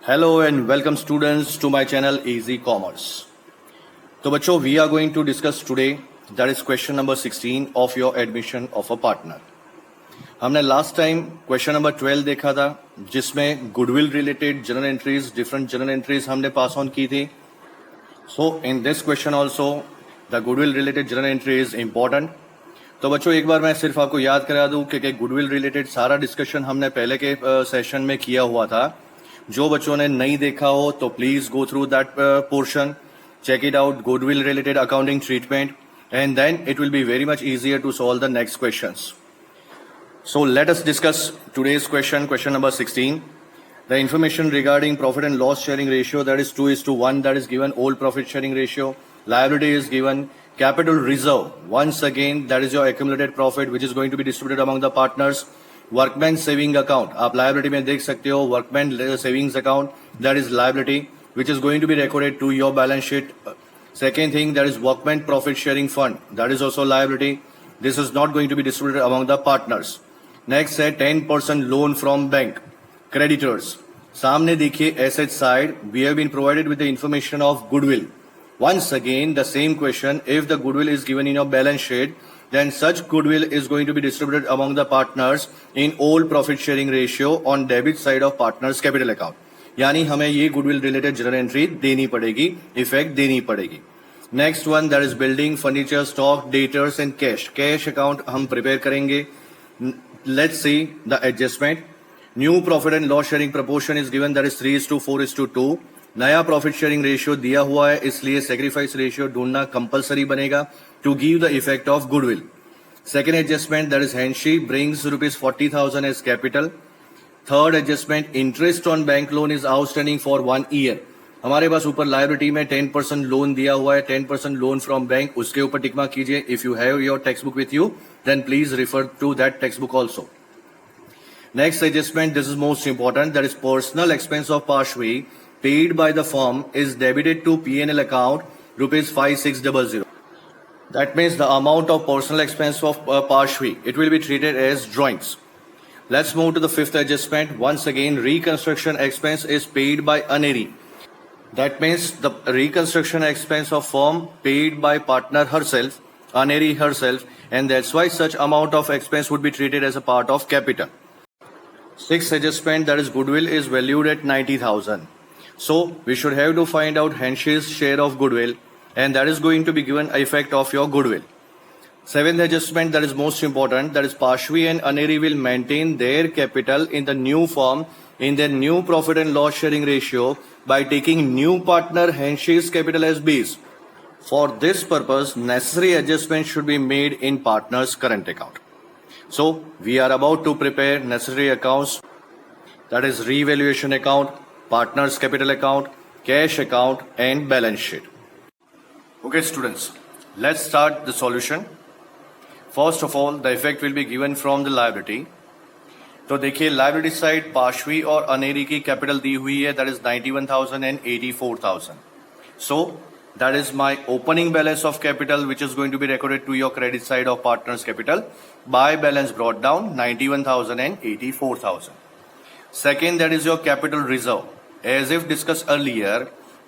Hello and welcome students to my channel Easy Commerce. तो बच्चों we are going to discuss today that is question number 16 of your admission of a partner. हमने last time question number 12 देखा था जिसमें goodwill related journal entries different journal entries हमने pass on की थी. So in this question also the goodwill related journal entry is important. तो बच्चों एक बार मैं सिर्फ आपको याद करा दूं कि गुडविल रिलेटेड सारा डिस्कशन हमने पहले के सेशन में किया हुआ था. जो बच्चों ने नहीं देखा हो तो please go through that portion, check it out, goodwill related accounting treatment, and then it will be very much easier to solve the next questions. So let us discuss today's question number 16. The information regarding profit and loss sharing ratio, that is 2:1, that is given. Old profit sharing ratio, liability is given. Capital reserve, once again that is your accumulated profit which is going to be distributed among the partners. Workman saving account, आप liability में देख सकते हो. Workman savings account, that is liability which is going to be recorded to your balance sheet. Second thing, that is workman profit sharing fund, that is also liability. This is not going to be distributed among the partners. Next है 10% loan from bank. Creditors, सामने देखिए asset side, we have been provided with the information of goodwill. Once again the same question, if the goodwill is given in your balance sheet, then such goodwill is going to be distributed among the partners in all profit sharing ratio on debit side of partners capital account. यानी हमें ये goodwill related journal entry देनी पड़ेगी, effect देनी पड़ेगी. Next one, that is building, furniture, stock, debtors and cash. Cash account हम prepare करेंगे. Let's see the adjustment. New profit and loss sharing proportion is given, that is 3:4:2. नया profit sharing ratio दिया हुआ है, इसलिए sacrifice ratio ढूंढना compulsory बनेगा to give the effect of goodwill. Second adjustment, that is Henshi, brings ₹40,000 as capital. Third adjustment, interest on bank loan is outstanding for 1 year. हमारे पास ऊपर liability में 10% लोन दिया हुआ है, 10% लोन फ्रॉम बैंक, उसके ऊपर टिक मार्क कीजिए. If you have your text book with you then please refer to that text book also. Next adjustment, this is most important, that is personal expense of Parshvi paid by the firm is debited to P&L account ₹5600. That means the amount of personal expense of Parshvi, it will be treated as drawings. Let's move to the fifth adjustment. Once again, reconstruction expense is paid by Aneri. That means the reconstruction expense of firm paid by partner herself, Aneri herself, and that's why such amount of expense would be treated as a part of capital. Sixth adjustment, that is goodwill is valued at 90,000. So we should have to find out Henshi's share of goodwill, and that is going to be given effect of your goodwill. Seventh adjustment, that is most important, that is Parshvi and Aneri will maintain their capital in the new firm in their new profit and loss sharing ratio by taking new partner Henshi's capital as base. For this purpose, necessary adjustments should be made in partner's current account. So we are about to prepare necessary accounts, that is revaluation account, partners capital account, cash account and balance sheet. Okay students, let's start the solution. First of all, the effect will be given from the liability. तो देखिए liability side Parshvi और अनेरी की capital दी हुई है, that is 91,000 and 84,000. So that is my opening balance of capital which is going to be recorded to your credit side of partners capital by balance brought down 91,000 and 84,000. Second, that is your capital reserve. As if discussed earlier,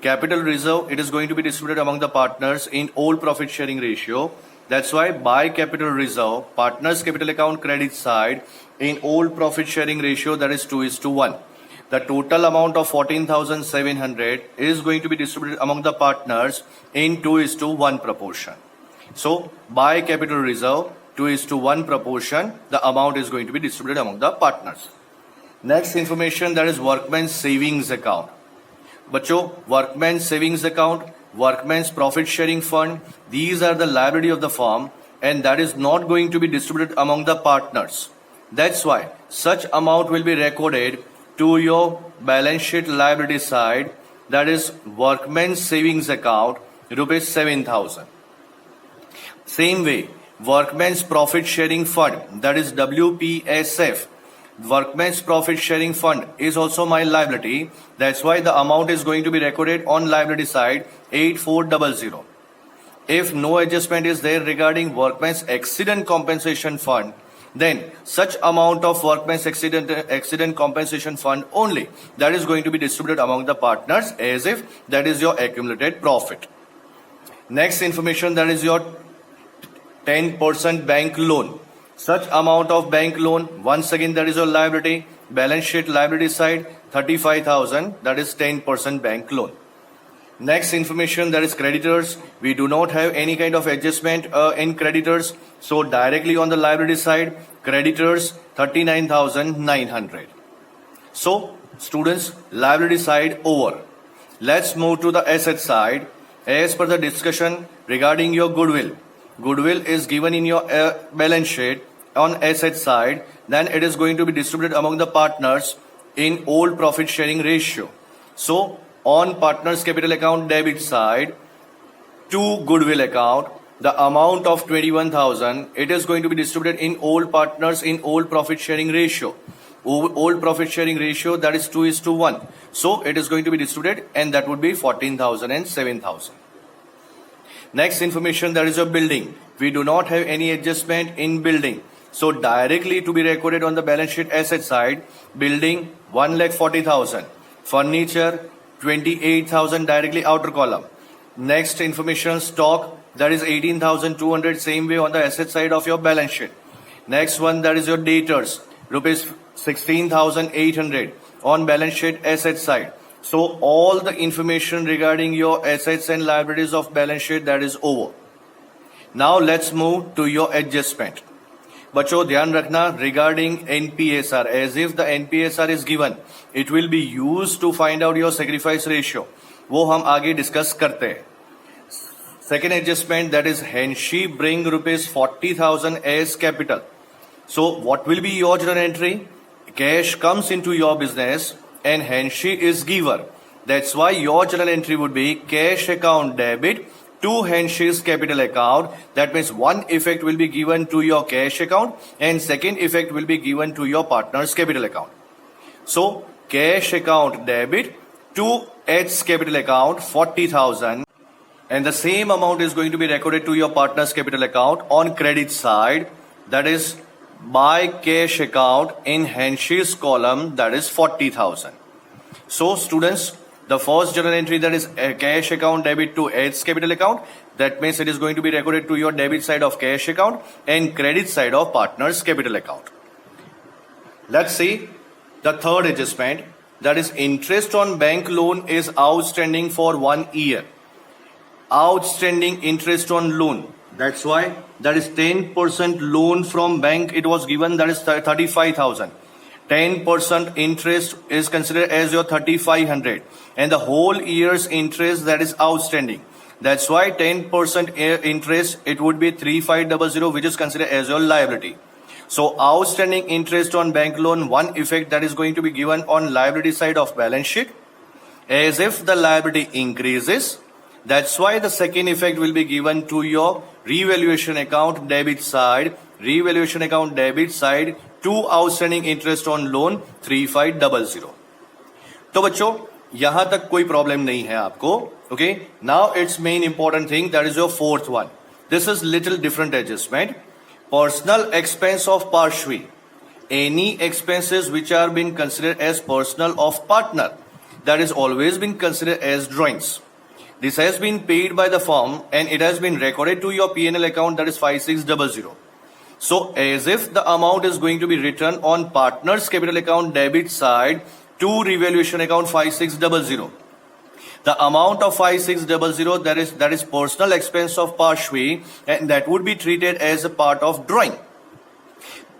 capital reserve, it is going to be distributed among the partners in all profit sharing ratio. That's why by capital reserve, partners capital account credit side in all profit sharing ratio, that is 2:1. The total amount of 14,700 is going to be distributed among the partners in 2:1 proportion. So by capital reserve 2:1 proportion, the amount is going to be distributed among the partners. Next information, that is workman's savings account. बच्चों, workman's savings account, workman's profit sharing fund, these are the liability of the firm and that is not going to be distributed among the partners. That's why such amount will be recorded to your balance sheet liability side, that is workman's savings account, ₹7,000. Same way, workman's profit sharing fund, that is WPSF, Workman's profit sharing fund is also my liability. That's why the amount is going to be recorded on liability side 8400. If no adjustment is there regarding workman's accident compensation fund, then such amount of workman's accident compensation fund only that is going to be distributed among the partners as if that is your accumulated profit. Next information, that is your 10% bank loan. Such amount of bank loan, once again that is your liability, balance sheet liability side 35,000, that is 10% bank loan. Next information, that is creditors. We do not have any kind of adjustment in creditors, so directly on the liability side, creditors 39,900. So students, liability side over. Let's move to the asset side. As per the discussion regarding your goodwill, goodwill is given in your balance sheet on asset side, then it is going to be distributed among the partners in old profit sharing ratio. So on partners capital account debit side to goodwill account, the amount of 21,000, it is going to be distributed in old partners in old profit sharing ratio. Old profit sharing ratio, that is 2:1. So it is going to be distributed, and that would be 14,000 and 7,000. Next information, that is your building. We do not have any adjustment in building. So directly to be recorded on the balance sheet asset side, building 1,40,000. Furniture 28,000 directly outer column. Next information, stock, that is 18,200, same way on the asset side of your balance sheet. Next one, that is your debtors, rupees 16,800 on balance sheet asset side. So all the information regarding your assets and liabilities of balance sheet, that is over. Now let's move to your adjustment. बच्चों ध्यान रखना regarding NPSR, as if the NPSR is given, it will be used to find out your sacrifice ratio. वो हम आगे discuss करते हैं. Second adjustment, that is Henshey bring rupees 40,000 as capital. So what will be your journal entry? Cash comes into your business and Henshey is giver. That's why your journal entry would be cash account debit to Henshey's capital account. That means one effect will be given to your cash account and second effect will be given to your partner's capital account. So cash account debit to Ed's capital account 40,000, and the same amount is going to be recorded to your partner's capital account on credit side, that is by cash account in Henshey's column, that is 40,000. So students, the first journal entry, that is a cash account debit to Ed's capital account, that means it is going to be recorded to your debit side of cash account and credit side of partner's capital account. Let's see the third adjustment, that is interest on bank loan is outstanding for 1 year. Outstanding interest on loan, that's why that is 10% loan from bank it was given, that is 35,000. 10% interest is considered as your 3,500 and the whole year's interest that is outstanding. That's why 10% interest, it would be 3,500, which is considered as your liability. So outstanding interest on bank loan, one effect that is going to be given on liability side of balance sheet, as if the liability increases. That's why the second effect will be given to your revaluation account debit side. Revaluation account debit side to outstanding interest on loan 3,500. तो बच्चों यहां तक कोई problem नहीं है आपको. Okay, now its main important thing, that is your fourth one. This is little different adjustment. Personal expense of Parshvi. Any expenses which are being considered as personal of partner, that is always been considered as drawings. This has been paid by the firm and it has been recorded to your P&L account, that is 5,600. So as if the amount is going to be written on partner's capital account debit side to revaluation account 5,600. The amount of 5,600, that is personal expense of Parshvi, and that would be treated as a part of drawing.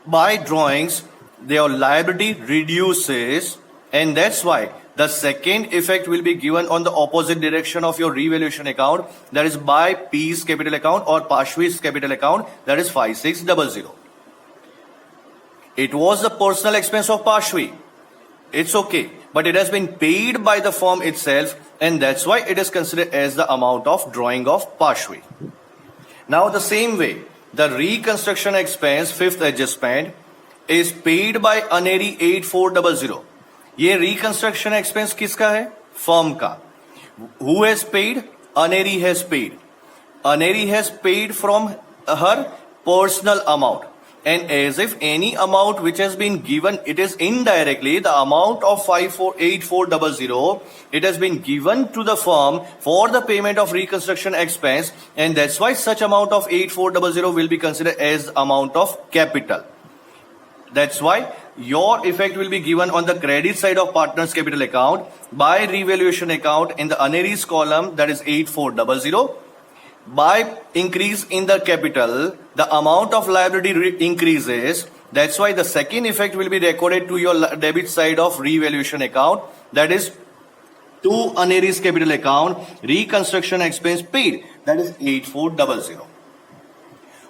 By drawings, their liability reduces, and that's why the second effect will be given on the opposite direction of your revaluation account, that is by P's capital account or Parshvi's capital account, that is 5,600. It was the personal expense of Parshvi. It's okay, but it has been paid by the firm itself, and that's why it is considered as the amount of drawing of Parshvi. Now the same way, the reconstruction expense, fifth adjustment, is paid by Aneri 8400. ये reconstruction expense किसका है? Firm का. Who has paid? Aneri has paid. Aneri has paid from her personal amount. and as if any amount which has been given, it is indirectly the amount of 8400, it has been given to the firm for the payment of reconstruction expense, and that's why such amount of 8400 will be considered as amount of capital. That's why your effect will be given on the credit side of partner's capital account by revaluation account in the unaries column, that is 8400. By increase in the capital, the amount of liability increases. That's why the second effect will be recorded to your debit side of revaluation account, that is to unaries capital account, reconstruction expense paid, that is 8400.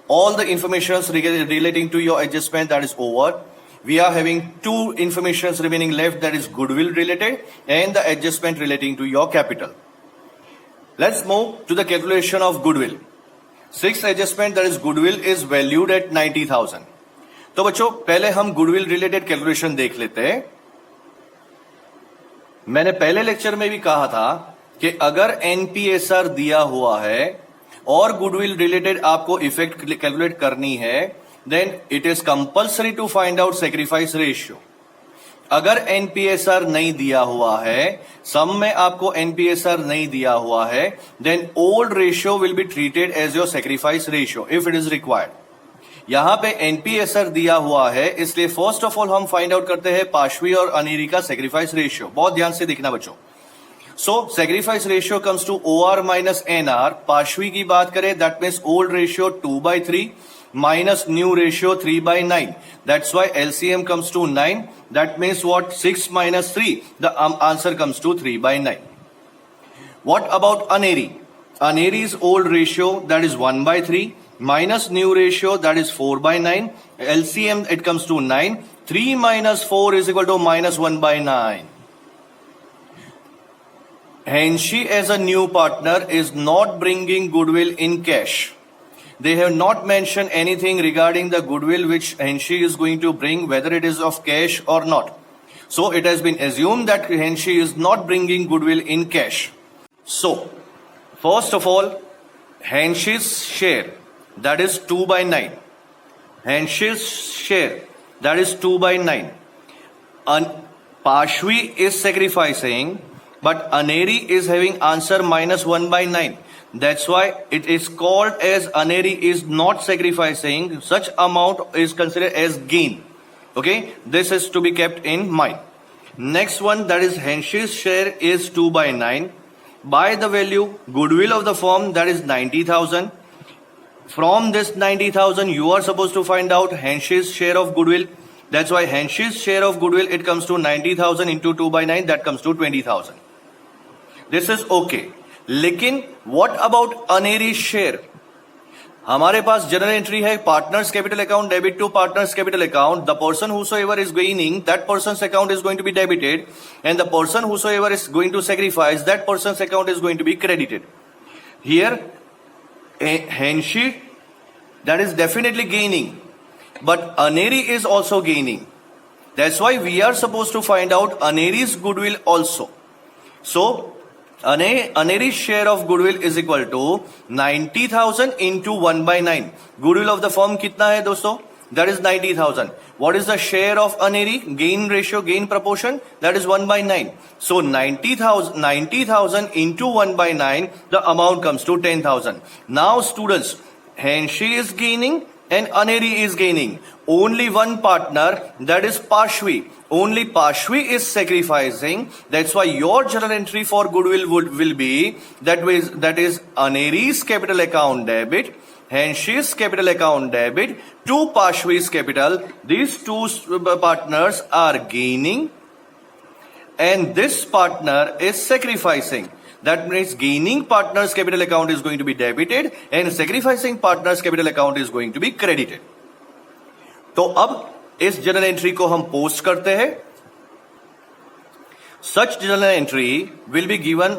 All the information relating to your adjustment, that is over. We are having two informations remaining left, that is goodwill related and the adjustment relating to your capital. Let's move to the calculation of goodwill. Sixth adjustment, that is goodwill is valued at 90,000. तो बच्चों पहले हम goodwill related calculation देख लेते हैं. मैंने पहले lecture में भी कहा था कि अगर एनपीएसआर दिया हुआ है और गुडविल रिलेटेड आपको इफेक्ट कैलकुलेट करनी है, then it is compulsory to find out sacrifice ratio. अगर एनपीएसआर नहीं दिया हुआ है, सम में आपको एनपीएसआर नहीं दिया हुआ है, then old ratio will be treated as your sacrifice ratio if it is required. यहां पे एनपीएसआर दिया हुआ है, इसलिए फर्स्ट ऑफ ऑल हम फाइंड आउट करते हैं पाशवी और अनेरी का सैक्रिफाइस रेशियो. बहुत ध्यान से देखना बच्चों. So sacrifice ratio comes to OR minus NR. Pashvi की बात करें, that means old ratio 2/3 minus new ratio 3/9. That's why LCM comes to 9. That means what? 6 minus 3. The answer comes to 3/9. What about Aneri? Aneri's old ratio, that is 1/3 minus new ratio, that is 4/9. LCM, it comes to 9. 3 minus 4 is equal to minus 1/9. Henshi as a new partner is not bringing goodwill in cash. They have not mentioned anything regarding the goodwill which Henshi is going to bring, whether it is of cash or not. So it has been assumed that Henshi is not bringing goodwill in cash. So, first of all, Henshi's share, that is 2/9. Henshi's share, that is 2/9. Pashwi is sacrificing, but Aneri is having answer minus 1/9. That's why it is called as Aneri is not sacrificing. Such amount is considered as gain. Okay, this is to be kept in mind. Next one, that is Henshi's share is 2/9. By the value goodwill of the firm, that is 90,000. From this 90,000, you are supposed to find out Henshi's share of goodwill. That's why Henshi's share of goodwill, it comes to 90,000 into 2/9, that comes to 20,000. This is okay. लेकिन what about Aneri share? हमारे पास general entry है partners capital account debit to partners capital account. The person whosoever is gaining, that person's account is going to be debited, and the person whosoever is going to sacrifice, that person's account is going to be credited. Here Henshi, that is definitely gaining, but Aneri is also gaining. That's why we are supposed to find out Aneri's goodwill also. So Aneri's share of goodwill is equal to 90,000 into 1/9. Goodwill of the firm कितना है दोस्तों? That is 90,000. What is the share of Aneri? Gain ratio, gain proportion, that is 1/9. So 90,000 into 1/9, the amount comes to 10,000. Now students, Henshi is gaining and Aneri is gaining. Only one partner, that is Pashwi. Only Pashwi is sacrificing. That's why your journal entry for goodwill will be that is Aneri's capital account debit, Henshi's capital account debit to Pashwi's capital. These two partners are gaining and this partner is sacrificing. That means gaining partner's capital account is going to be debited and sacrificing partner's capital account is going to be credited. तो अब इस journal entry को हम post करते हैं. Such journal entry will be given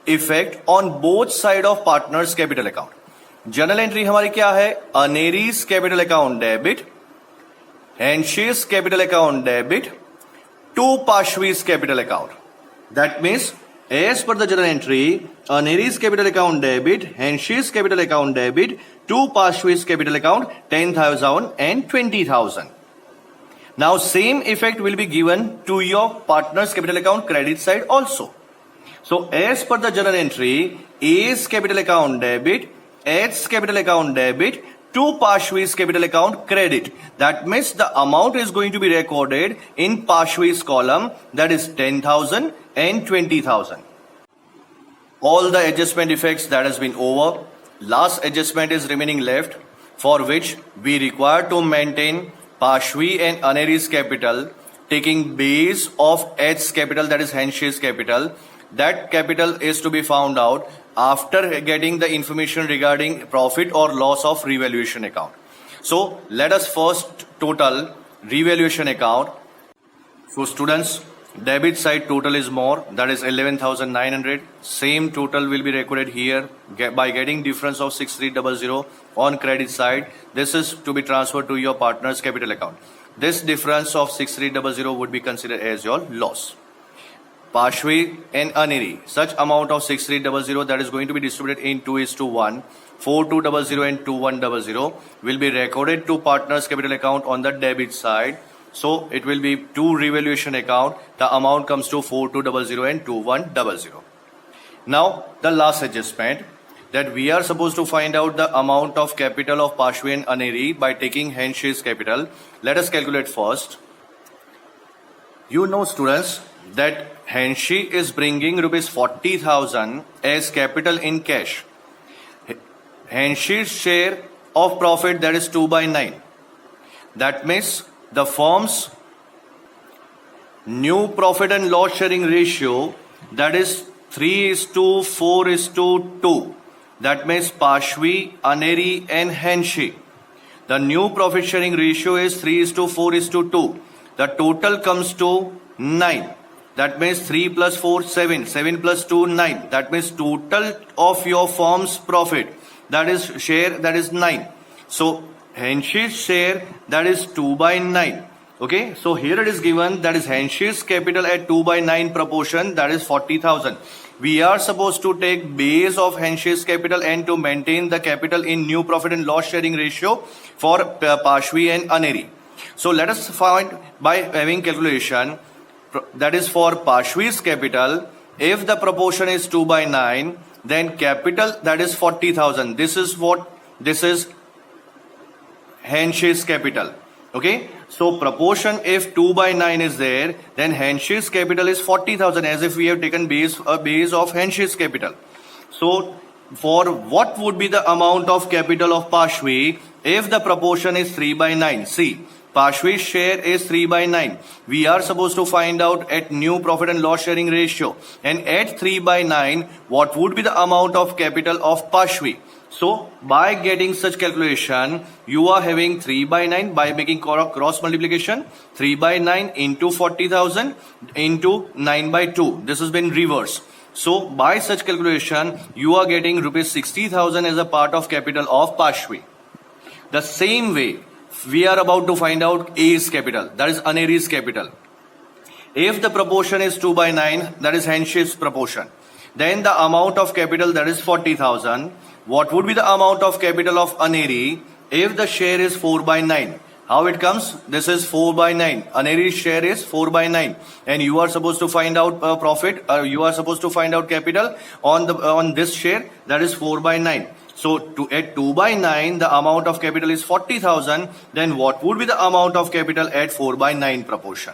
effect on both side of partners capital account. Journal entry हमारी क्या है? Aneri's capital account debit, Henshi's capital account debit to Pashvi's capital account. That means as per the journal entry, Aneri's capital account debit, Henshi's capital account debit to Parshvi's capital account 10,000 and 20,000. Now same effect will be given to your partner's capital account credit side also. So as per the journal entry, A's capital account debit, H's capital account debit to Parshvi's capital account credit. That means the amount is going to be recorded in Parshvi's column, that is 10,000 and 20,000. All the adjustment effects that has been over. Last adjustment is remaining left, for which we require to maintain Parshvi and Aneri's capital, taking base of H's capital, that is Henshi's capital. That capital is to be found out after getting the information regarding profit or loss of revaluation account. So let us first total revaluation account. So students, debit side total is more, that is 11,900. Same total will be recorded here by getting difference of 6300 on credit side. This is to be transferred to your partner's capital account. This difference of 6300 would be considered as your loss. Parshvi and Aneri, such amount of 6300 that is going to be distributed in 2:1, 4200 and 2100 will be recorded to partner's capital account on the debit side. So it will be to revaluation account. The amount comes to 4200 and 2100. Now the last adjustment, that we are supposed to find out the amount of capital of Parshvi and Aneri by taking Henshi's capital. Let us calculate first. You know students that Henshi is bringing rupees 40,000 as capital in cash. Henshi's share of profit, that is 2/9. That means the firm's new profit and loss sharing ratio, that is 3:4:2. That means Parshvi, Aneri and Henshi. The new profit sharing ratio is 3:4:2. The total comes to 9. That means 3 plus 4, 7. 7 plus 2, 9. That means total of your firm's profit, that is share, that is 9. So Henshi's share, that is 2/9. Okay, so here it is given, that is Henshi's capital at 2/9 proportion, that is 40,000. We are supposed to take base of Henshi's capital and to maintain the capital in new profit and loss sharing ratio for Parshvi and Aneri. So let us find by having calculation, that is for Parshvi's capital, if the proportion is 2/9, then capital, that is 40,000. This is what, this is Henshi's capital. Okay, so proportion, if 2/9 is there, then Henshi's capital is 40,000, as if we have taken base of Henshi's capital. So for what would be the amount of capital of Parshvi if the proportion is 3/9? See, Parshvi's share is 3/9. We are supposed to find out at new profit and loss sharing ratio, and at 3/9 what would be the amount of capital of Parshvi. So by getting such calculation, you are having 3/9 by making cross multiplication, 3/9 into 40,000 into 9/2. This has been reversed. So by such calculation, you are getting rupees 60,000 as a part of capital of Parshvi. The same way, we are about to find out A's capital, that is Aneri's capital. If the proportion is 2/9, that is Henshi's proportion, then the amount of capital, that is 40,000. What would be the amount of capital of Aneri if the share is 4/9? How it comes? This is 4/9. Aneri's share is 4/9, and you are supposed to find out profit. You are supposed to find out capital on this share, that is 4/9. So at 2/9, the amount of capital is 40,000. Then what would be the amount of capital at 4/9 proportion?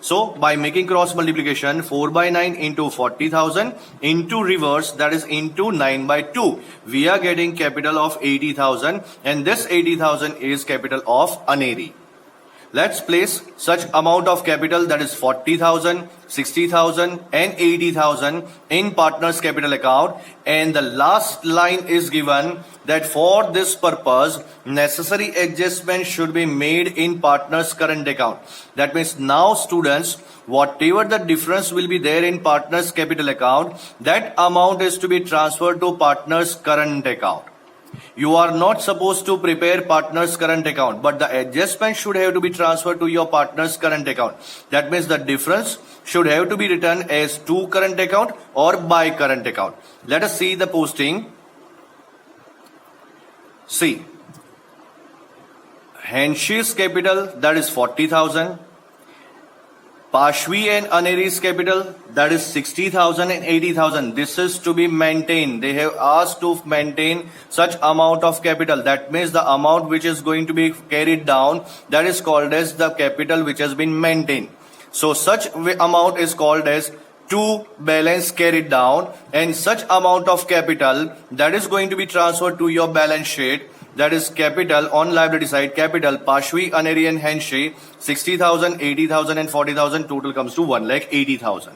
So by making cross multiplication, 4/9 into 40,000 into reverse, that is into 9/2, we are getting capital of 80,000, and this 80,000 is capital of Aneri. Let's place such amount of capital, that is 40,000, 60,000 and 80,000 in partner's capital account, and the last line is given that for this purpose necessary adjustment should be made in partner's current account. That means now students, whatever the difference will be there in partner's capital account, that amount is to be transferred to partner's current account. You are not supposed to prepare partner's current account, but the adjustment should have to be transferred to your partner's current account. That means the difference should have to be written as to current account or by current account. Let us see the posting. See, Henshi's capital, that is 40,000. Pashvi and Aneri's capital, that is 60,000 and 80,000. This is to be maintained. They have asked to maintain such amount of capital. That means the amount which is going to be carried down, that is called as the capital which has been maintained. So such amount is called as to balance carried down, and such amount of capital that is going to be transferred to your balance sheet, that is capital on liability side, capital Pashvi, Aneri and Henshi, 60,000, 80,000 and 40,000, total comes to 1,80,000.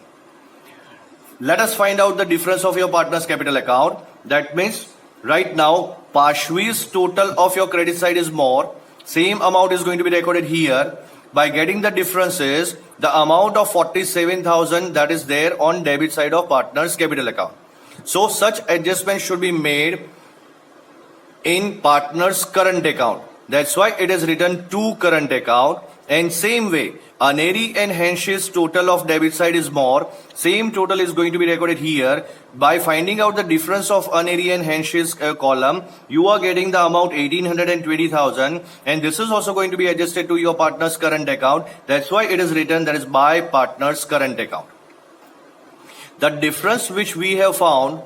Let us find out the difference of your partner's capital account. That means right now Pashvi's total of your credit side is more, same amount is going to be recorded here. By getting the differences, the amount of 47,000 that is there on debit side of partner's capital account. So such adjustment should be made in partner's current account. That's why it is written to current account. And same way, Aneri and Henshi's total of debit side is more. Same total is going to be recorded here. By finding out the difference of Aneri and Henshi's column, you are getting the amount 1820,000, and this is also going to be adjusted to your partner's current account. That's why it is written that is by partner's current account. The difference which we have found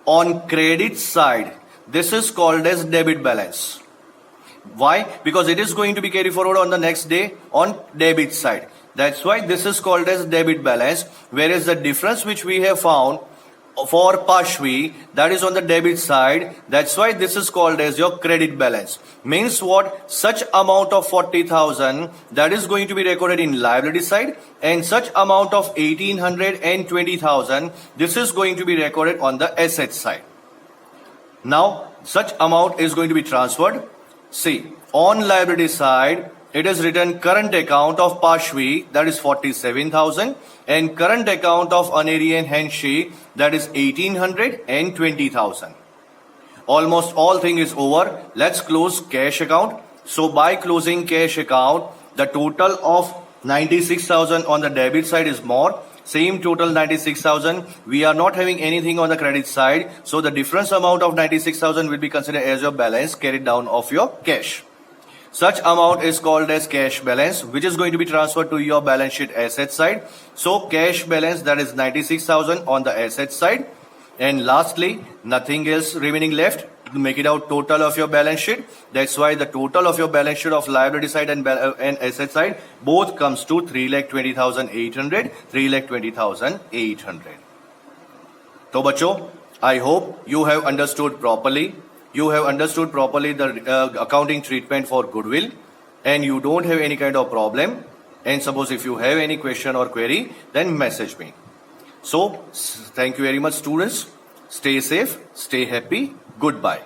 on credit side, this is called as debit balance. Why? Because it is going to be carried forward on the next day on debit side. That's why this is called as debit balance. Whereas the difference which we have found for Pashvi, that is on the debit side. That's why this is called as your credit balance. Means what? Such amount of 40,000 that is going to be recorded in liability side, and such amount of 1820,000 this is going to be recorded on the asset side. Now such amount is going to be transferred. See, on liability side, it is written current account of Pashvi, that is 47,000, and current account of Aneri and Henshi, that is 1820,000. Almost all thing is over. Let's close cash account. So by closing cash account, the total of 96,000 on the debit side is more. Same total 96,000. We are not having anything on the credit side. So the difference amount of 96,000 will be considered as your balance carried down of your cash. Such amount is called as cash balance, which is going to be transferred to your balance sheet asset side. So cash balance, that is 96,000 on the asset side. And lastly, nothing else remaining left to make it out total of your balance sheet. That's why the total of your balance sheet of liability side and asset side both comes to 3,20,800, 3,20,800. So bachcho, I hope you have understood properly. You have understood properly the accounting treatment for goodwill, and you don't have any kind of problem. And suppose if you have any question or query, then message me. So thank you very much, students. Stay safe, stay happy. Goodbye.